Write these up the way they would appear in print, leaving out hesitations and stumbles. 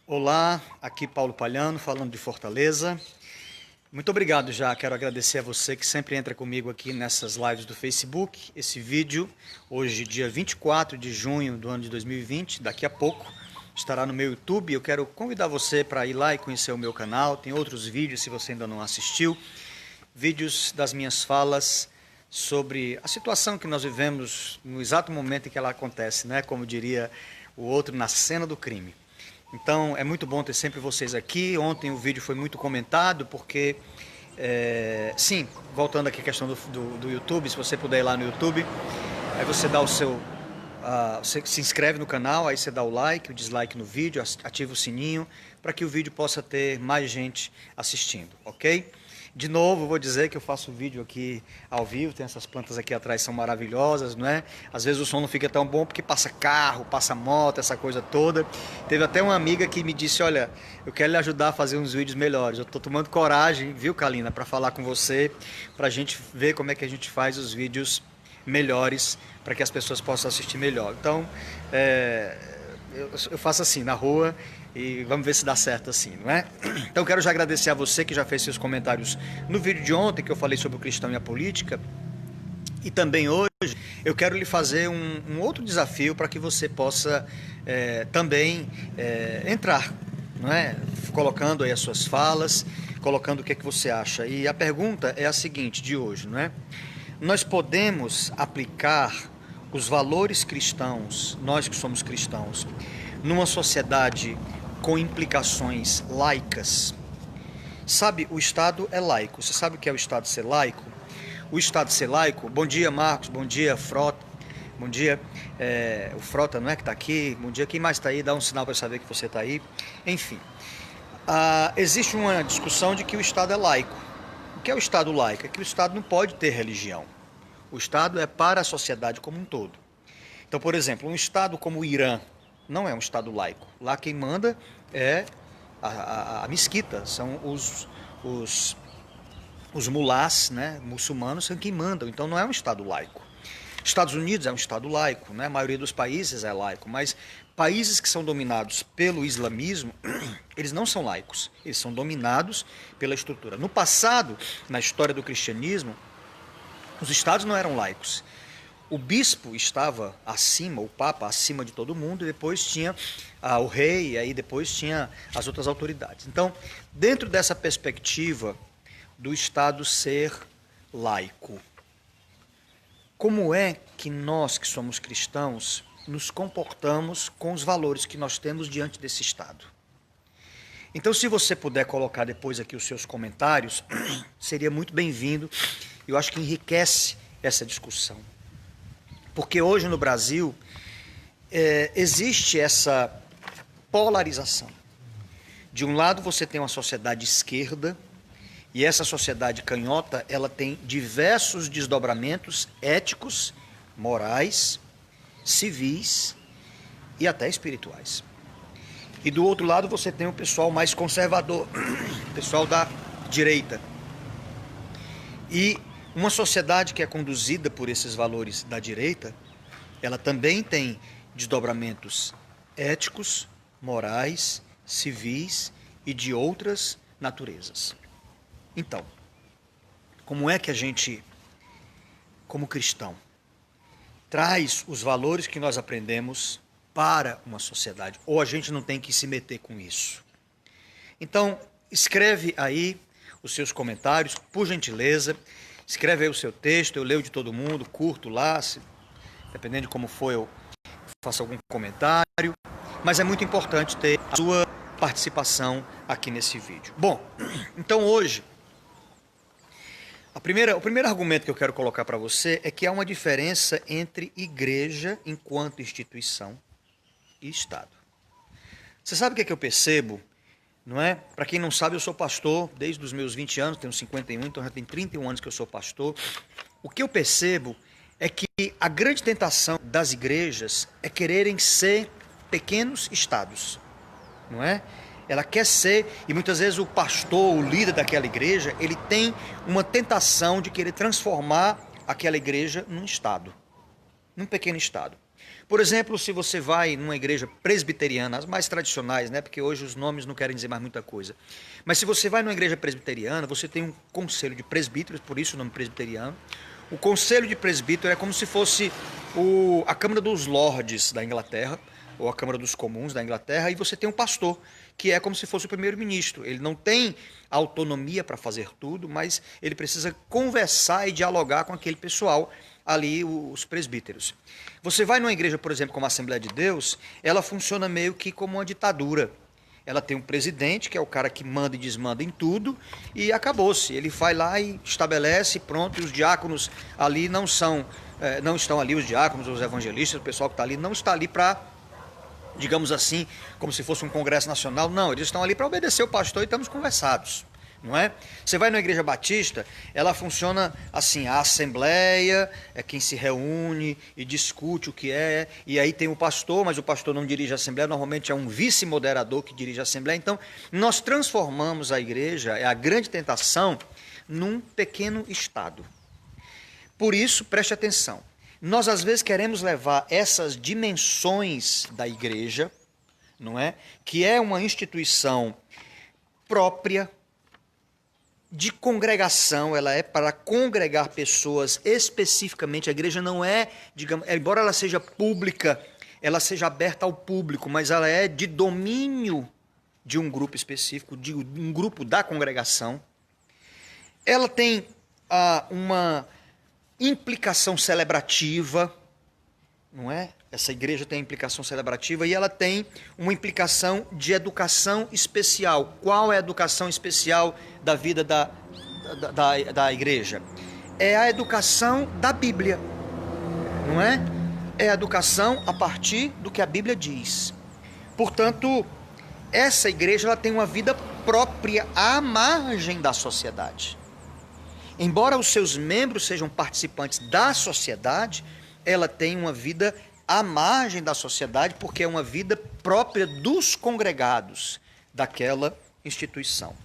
Olá, aqui Paulo Palhano, falando de Fortaleza. Muito obrigado já, quero agradecer a você que sempre entra comigo aqui nessas lives do Facebook. Esse vídeo, hoje dia 24 de junho do ano de 2020, daqui a pouco, estará no meu YouTube. Eu quero convidar você para ir lá e conhecer o meu canal. Tem outros vídeos, se você ainda não assistiu. Vídeos das minhas falas sobre a situação que nós vivemos no exato momento em que ela acontece, né? Como diria o outro, na cena do crime. Então, é muito bom ter sempre vocês aqui. Ontem o vídeo foi muito comentado, porque, sim, voltando aqui à questão do YouTube, se você puder ir lá no YouTube, aí você dá o seu, você se inscreve no canal, aí você dá o like, o dislike no vídeo, ativa o sininho, para que o vídeo possa ter mais gente assistindo, ok? De novo, vou dizer que eu faço vídeo aqui ao vivo, tem essas plantas aqui atrás, são maravilhosas, não é? Às vezes o som não fica tão bom porque passa carro, passa moto, essa coisa toda. Teve até uma amiga que me disse, olha, eu quero lhe ajudar a fazer uns vídeos melhores. Eu estou tomando coragem, viu, Kalina, para falar com você, para a gente ver como é que a gente faz os vídeos melhores, para que as pessoas possam assistir melhor. Então, eu faço assim, na rua, e vamos ver se dá certo assim, não é? Então quero já agradecer a você que já fez seus comentários no vídeo de ontem, que eu falei sobre o cristão e a política. E também hoje eu quero lhe fazer um outro desafio para que você possa também entrar, não é? Colocando aí as suas falas, colocando o que é que você acha. E a pergunta é a seguinte de hoje, não é? Nós podemos aplicar os valores cristãos, nós que somos cristãos, numa sociedade com implicações laicas. Sabe, o Estado é laico. Você sabe o que é o Estado ser laico? O Estado ser laico... Bom dia, Marcos. Bom dia, Frota. Bom dia, o Frota, não é que está aqui? Bom dia, quem mais está aí? Dá um sinal para saber que você está aí. Enfim, existe uma discussão de que o Estado é laico. O que é o Estado laico? É que o Estado não pode ter religião. O Estado é para a sociedade como um todo. Então, por exemplo, um Estado como o Irã não é um Estado laico. Lá quem manda é a mesquita, são os mulás, né, muçulmanos, são quem mandam. Então não é um Estado laico. Estados Unidos é um Estado laico, né? A maioria dos países é laico, mas países que são dominados pelo islamismo, eles não são laicos, eles são dominados pela estrutura. No passado, na história do cristianismo, os estados não eram laicos. O bispo estava acima, o papa acima de todo mundo, e depois tinha o rei, e aí depois tinha as outras autoridades. Então, dentro dessa perspectiva do Estado ser laico, como é que nós que somos cristãos nos comportamos com os valores que nós temos diante desse Estado? Então, se você puder colocar depois aqui os seus comentários, seria muito bem-vindo. Eu acho que enriquece essa discussão. Porque hoje no Brasil existe essa polarização. De um lado você tem uma sociedade esquerda, e essa sociedade canhota, ela tem diversos desdobramentos éticos, morais, civis e até espirituais. E do outro lado você tem o pessoal mais conservador, o pessoal da direita. E uma sociedade que é conduzida por esses valores da direita, ela também tem desdobramentos éticos, morais, civis e de outras naturezas. Então, como é que a gente, como cristão, traz os valores que nós aprendemos para uma sociedade? Ou a gente não tem que se meter com isso? Então, escreve aí os seus comentários, por gentileza. Escreve aí o seu texto, eu leio de todo mundo, curto lá, dependendo de como for eu faço algum comentário, mas é muito importante ter a sua participação aqui nesse vídeo. Bom, então hoje, o primeiro argumento que eu quero colocar para você é que há uma diferença entre igreja enquanto instituição e Estado. Você sabe o que é que eu percebo? Não é? Para quem não sabe, eu sou pastor desde os meus 20 anos, tenho 51, então já tem 31 anos que eu sou pastor. O que eu percebo é que a grande tentação das igrejas é quererem ser pequenos estados, não é? Ela quer ser, e muitas vezes o pastor, o líder daquela igreja, ele tem uma tentação de querer transformar aquela igreja num estado, num pequeno estado. Por exemplo, se você vai numa igreja presbiteriana, as mais tradicionais, né? Porque hoje os nomes não querem dizer mais muita coisa. Mas se você vai numa igreja presbiteriana, você tem um conselho de presbíteros, por isso o nome presbiteriano. O conselho de presbítero é como se fosse a Câmara dos Lordes da Inglaterra, ou a Câmara dos Comuns da Inglaterra, e você tem um pastor, que é como se fosse o primeiro-ministro. Ele não tem autonomia para fazer tudo, mas ele precisa conversar e dialogar com aquele pessoal ali, os presbíteros. Você vai numa igreja, por exemplo, como a Assembleia de Deus, ela funciona meio que como uma ditadura. Ela tem um presidente, que é o cara que manda e desmanda em tudo, e acabou-se. Ele vai lá e estabelece, pronto, e os diáconos ali não estão ali, os diáconos, os evangelistas, o pessoal que está ali, não está ali para, digamos assim, como se fosse um congresso nacional. Não, eles estão ali para obedecer o pastor e estamos conversados, não é? Você vai na igreja batista, ela funciona assim, a assembleia é quem se reúne e discute o que é, e aí tem o pastor, mas o pastor não dirige a assembleia, normalmente é um vice-moderador que dirige a assembleia. Então, nós transformamos a igreja, é a grande tentação, num pequeno estado. Por isso, preste atenção, nós às vezes queremos levar essas dimensões da igreja, não é? Que é uma instituição própria, de congregação, ela é para congregar pessoas especificamente. A igreja não é, digamos, embora ela seja pública, ela seja aberta ao público, mas ela é de domínio de um grupo específico, de um grupo da congregação. Ela tem uma implicação celebrativa, não é? Essa igreja tem implicação celebrativa e ela tem uma implicação de educação especial. Qual é a educação especial da vida da igreja? É a educação da Bíblia, não é? É a educação a partir do que a Bíblia diz. Portanto, essa igreja ela tem uma vida própria à margem da sociedade. Embora os seus membros sejam participantes da sociedade, ela tem uma vida à margem da sociedade, porque é uma vida própria dos congregados daquela instituição.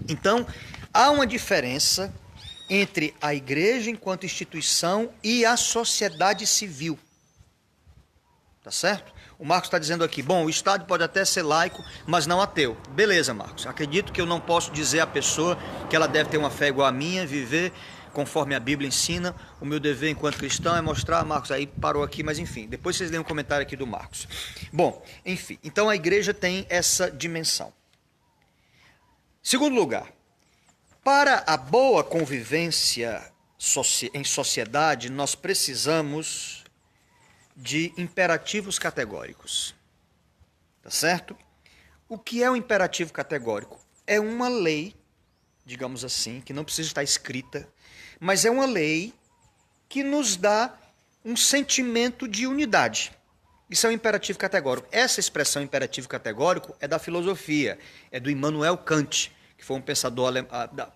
Então, há uma diferença entre a igreja enquanto instituição e a sociedade civil. Tá certo? O Marcos está dizendo aqui, bom, o Estado pode até ser laico, mas não ateu. Beleza, Marcos. Acredito que eu não posso dizer à pessoa que ela deve ter uma fé igual à minha, viver conforme a Bíblia ensina. O meu dever enquanto cristão é mostrar, Marcos, aí parou aqui, mas enfim, depois vocês leem um comentário aqui do Marcos. Bom, enfim, então a igreja tem essa dimensão. Segundo lugar, para a boa convivência em sociedade, nós precisamos de imperativos categóricos. Tá certo? O que é um imperativo categórico? É uma lei, digamos assim, que não precisa estar escrita, mas é uma lei que nos dá um sentimento de unidade. Isso é um imperativo categórico. Essa expressão imperativo categórico é da filosofia, é do Immanuel Kant, que foi um pensador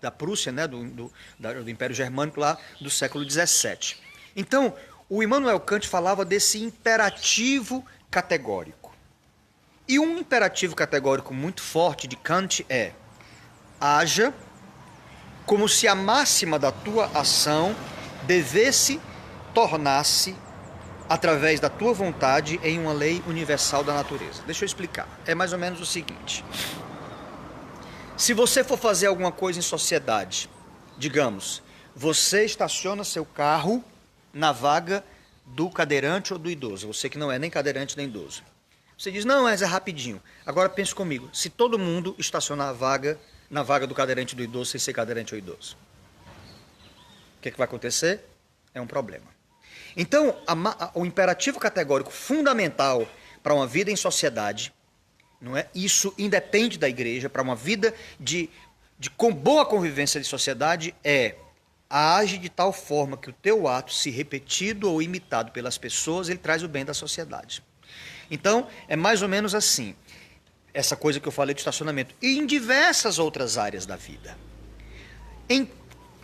da Prússia, né, do Império Germânico lá do século XVII. Então, o Immanuel Kant falava desse imperativo categórico. E um imperativo categórico muito forte de Kant é: haja como se a máxima da tua ação devesse tornar-se, através da tua vontade, em uma lei universal da natureza. Deixa eu explicar. É mais ou menos o seguinte. Se você for fazer alguma coisa em sociedade, digamos, você estaciona seu carro na vaga do cadeirante ou do idoso, você que não é nem cadeirante nem idoso. Você diz, não, mas é rapidinho. Agora pense comigo, se todo mundo estacionar na vaga do cadeirante e do idoso sem ser cadeirante ou idoso, o que vai acontecer? É um problema. Então, o imperativo categórico fundamental para uma vida em sociedade, não é? Isso independe da igreja, para uma vida com boa convivência de sociedade, age de tal forma que o teu ato, se repetido ou imitado pelas pessoas, ele traz o bem da sociedade. Então, é mais ou menos assim, essa coisa que eu falei de estacionamento. E em diversas outras áreas da vida. Em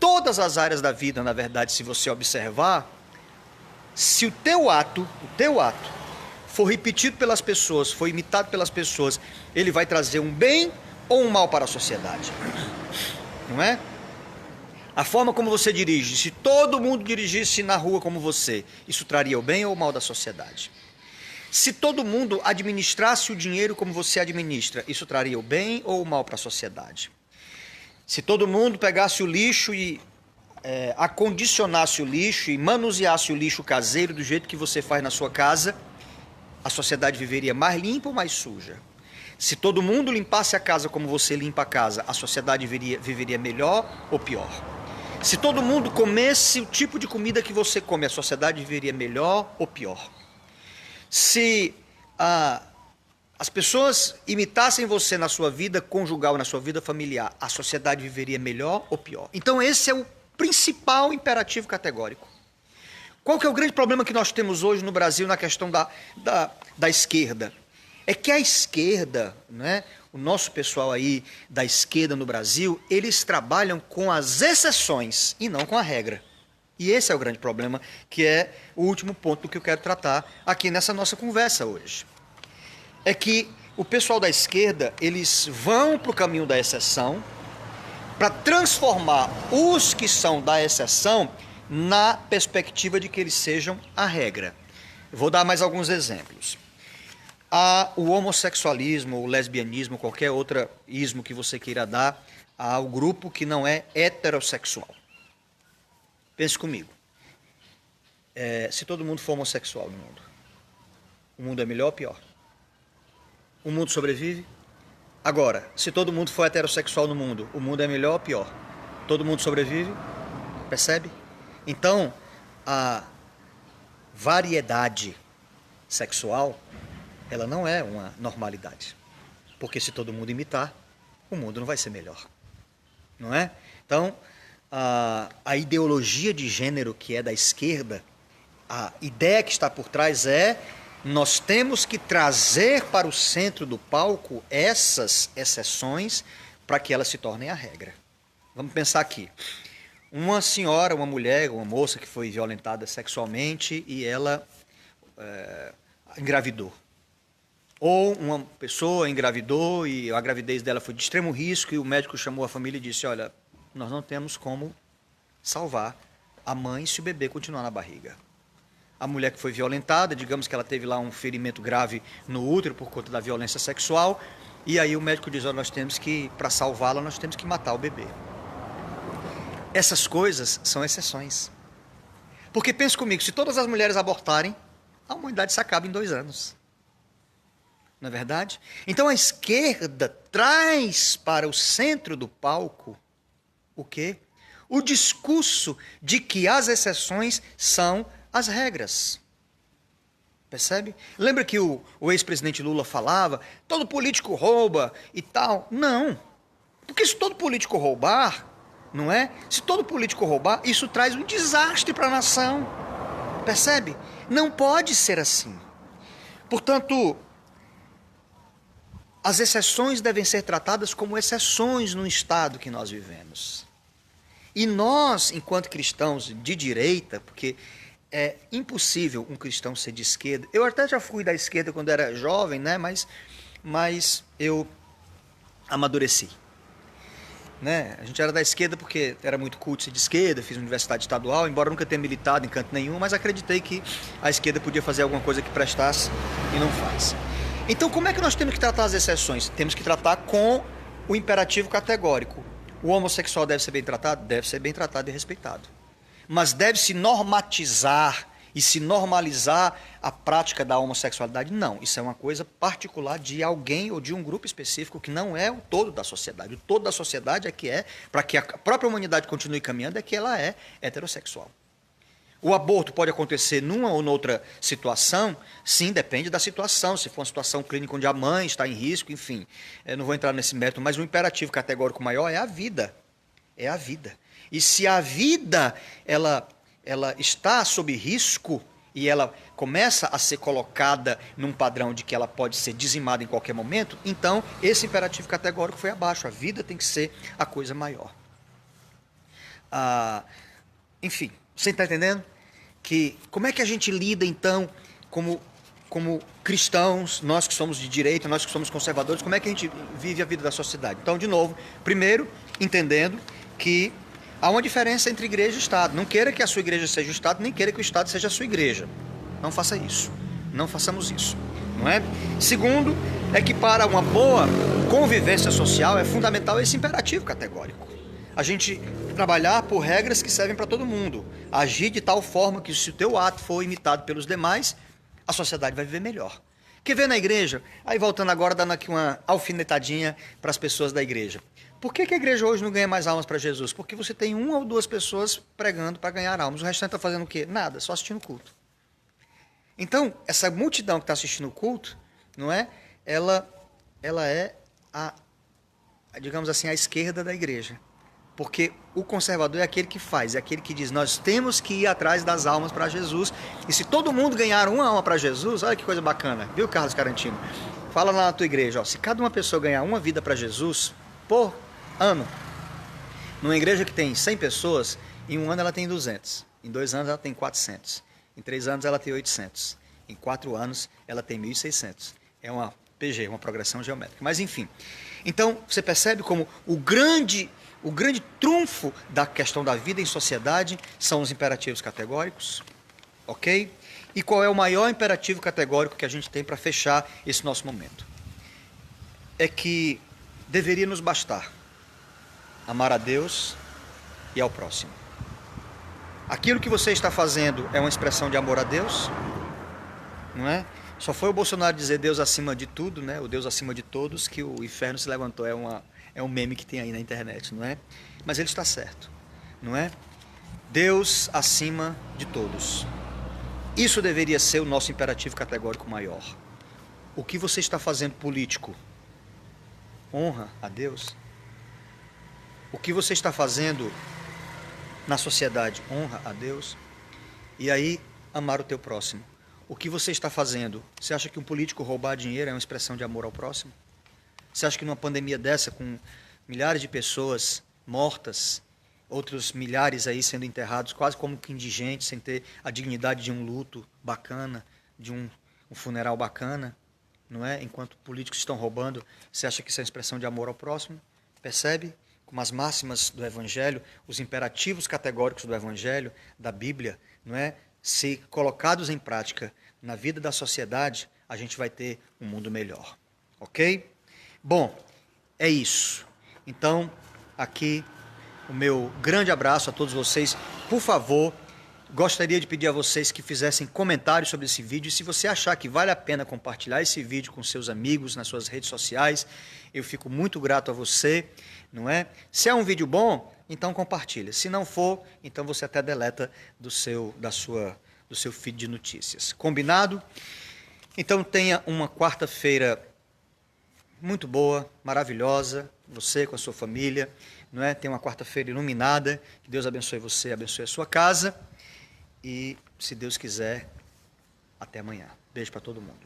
todas as áreas da vida, na verdade, se você observar, se o teu ato for repetido pelas pessoas, for imitado pelas pessoas, ele vai trazer um bem ou um mal para a sociedade. Não é? A forma como você dirige, se todo mundo dirigisse na rua como você, isso traria o bem ou o mal da sociedade? Se todo mundo administrasse o dinheiro como você administra, isso traria o bem ou o mal para a sociedade? Se todo mundo pegasse o lixo e acondicionasse o lixo e manuseasse o lixo caseiro do jeito que você faz na sua casa, a sociedade viveria mais limpa ou mais suja? Se todo mundo limpasse a casa como você limpa a casa, a sociedade viveria melhor ou pior? Se todo mundo comesse o tipo de comida que você come, a sociedade viveria melhor ou pior? Se as pessoas imitassem você na sua vida conjugal, na sua vida familiar, a sociedade viveria melhor ou pior? Então esse é o principal imperativo categórico. Qual que é o grande problema que nós temos hoje no Brasil na questão da esquerda? É que a esquerda, né, o nosso pessoal aí da esquerda no Brasil, eles trabalham com as exceções e não com a regra. E esse é o grande problema, que é o último ponto que eu quero tratar aqui nessa nossa conversa hoje. É que o pessoal da esquerda, eles vão para o caminho da exceção para transformar os que são da exceção na perspectiva de que eles sejam a regra. Eu vou dar mais alguns exemplos. O homossexualismo, o lesbianismo, qualquer outro ismo que você queira dar ao grupo que não é heterossexual. Pense comigo. Se todo mundo for homossexual no mundo, o mundo é melhor ou pior? O mundo sobrevive? Agora, se todo mundo for heterossexual no mundo, o mundo é melhor ou pior? Todo mundo sobrevive? Percebe? Então, a variedade sexual, ela não é uma normalidade. Porque se todo mundo imitar, o mundo não vai ser melhor. Não é? Então, a ideologia de gênero que é da esquerda, a ideia que está por trás é: nós temos que trazer para o centro do palco essas exceções para que elas se tornem a regra. Vamos pensar aqui. Uma senhora, uma mulher, uma moça que foi violentada sexualmente e ela engravidou. Ou uma pessoa engravidou e a gravidez dela foi de extremo risco e o médico chamou a família e disse: olha, nós não temos como salvar a mãe se o bebê continuar na barriga. A mulher que foi violentada, digamos que ela teve lá um ferimento grave no útero por conta da violência sexual, e aí o médico diz: olha, nós temos que, para salvá-la, nós temos que matar o bebê. Essas coisas são exceções. Porque pense comigo, se todas as mulheres abortarem, a humanidade se acaba em 2 anos. Não é verdade? Então a esquerda traz para o centro do palco o quê? O discurso de que as exceções são as regras. Percebe? Lembra que o ex-presidente Lula falava: todo político rouba e tal? Não. Porque se todo político roubar, não é? Se todo político roubar, isso traz um desastre para a nação. Percebe? Não pode ser assim. Portanto, as exceções devem ser tratadas como exceções no estado que nós vivemos. E nós, enquanto cristãos de direita, porque é impossível um cristão ser de esquerda. Eu até já fui da esquerda quando era jovem, né? Mas eu amadureci. Né? A gente era da esquerda porque era muito culto ser de esquerda, fiz universidade estadual, embora nunca tenha militado em canto nenhum, mas acreditei que a esquerda podia fazer alguma coisa que prestasse e não faz. Então, como é que nós temos que tratar as exceções? Temos que tratar com o imperativo categórico. O homossexual deve ser bem tratado? Deve ser bem tratado e respeitado. Mas deve-se normatizar e se normalizar a prática da homossexualidade? Não, isso é uma coisa particular de alguém ou de um grupo específico que não é o todo da sociedade. O todo da sociedade é que para que a própria humanidade continue caminhando, é que ela é heterossexual. O aborto pode acontecer numa ou noutra situação? Sim, depende da situação. Se for uma situação clínica onde a mãe está em risco, enfim, eu não vou entrar nesse mérito, mas o imperativo categórico maior é a vida. É a vida. E se a vida ela está sob risco e ela começa a ser colocada num padrão de que ela pode ser dizimada em qualquer momento, então esse imperativo categórico foi abaixo. A vida tem que ser a coisa maior. Enfim, você está entendendo? Que como é que a gente lida, então, como cristãos, nós que somos de direita, nós que somos conservadores, como é que a gente vive a vida da sociedade? Então, de novo, primeiro, entendendo que Há uma diferença entre igreja e Estado. Não queira que a sua igreja seja o Estado, nem queira que o Estado seja a sua igreja. Não faça isso. Não façamos isso. Não é? Segundo, é que para uma boa convivência social é fundamental esse imperativo categórico. A gente trabalhar por regras que servem para todo mundo. Agir de tal forma que se o teu ato for imitado pelos demais, a sociedade vai viver melhor. Quer ver na igreja? Aí voltando agora, dando aqui uma alfinetadinha para as pessoas da igreja. Por que a igreja hoje não ganha mais almas para Jesus? Porque você tem uma ou duas pessoas pregando para ganhar almas. O restante está fazendo o quê? Nada, só assistindo o culto. Então, essa multidão que está assistindo o culto, não é? Ela é digamos assim, a esquerda da igreja. Porque o conservador é aquele que faz, é aquele que diz, nós temos que ir atrás das almas para Jesus. E se todo mundo ganhar uma alma para Jesus, olha que coisa bacana, viu, Carlos Carantino? Fala lá na tua igreja, ó, se cada uma pessoa ganhar uma vida para Jesus por ano, numa igreja que tem 100 pessoas, em um ano ela tem 200, em 2 anos ela tem 400, em 3 anos ela tem 800, em 4 anos ela tem 1.600. É uma PG, uma progressão geométrica. Mas enfim, então você percebe como o grande trunfo da questão da vida em sociedade são os imperativos categóricos, ok? E qual é o maior imperativo categórico que a gente tem para fechar esse nosso momento? É que deveria nos bastar amar a Deus e ao próximo. Aquilo que você está fazendo é uma expressão de amor a Deus, não é? Só foi o Bolsonaro dizer Deus acima de tudo, né? O Deus acima de todos, que o inferno se levantou. É um meme que tem aí na internet, não é? Mas ele está certo, não é? Deus acima de todos. Isso deveria ser o nosso imperativo categórico maior. O que você está fazendo político honra a Deus? O que você está fazendo na sociedade honra a Deus? E aí, amar o teu próximo. O que você está fazendo? Você acha que um político roubar dinheiro é uma expressão de amor ao próximo? Você acha que numa pandemia dessa, com milhares de pessoas mortas, outros milhares aí sendo enterrados, quase como que indigentes, sem ter a dignidade de um luto bacana, de um funeral bacana, não é? Enquanto políticos estão roubando, você acha que isso é uma expressão de amor ao próximo? Percebe? Como as máximas do Evangelho, os imperativos categóricos do Evangelho, da Bíblia, não é? Se colocados em prática na vida da sociedade, a gente vai ter um mundo melhor. Ok? Bom, é isso. Então, aqui o meu grande abraço a todos vocês. Por favor, gostaria de pedir a vocês que fizessem comentários sobre esse vídeo. E se você achar que vale a pena compartilhar esse vídeo com seus amigos, nas suas redes sociais, eu fico muito grato a você, não é? Se é um vídeo bom, então compartilha. Se não for, então você até deleta do seu feed de notícias. Combinado? Então tenha uma quarta-feira muito boa, maravilhosa, você com a sua família, não é? Tenha uma quarta-feira iluminada, que Deus abençoe você, abençoe a sua casa e, se Deus quiser, até amanhã. Beijo para todo mundo.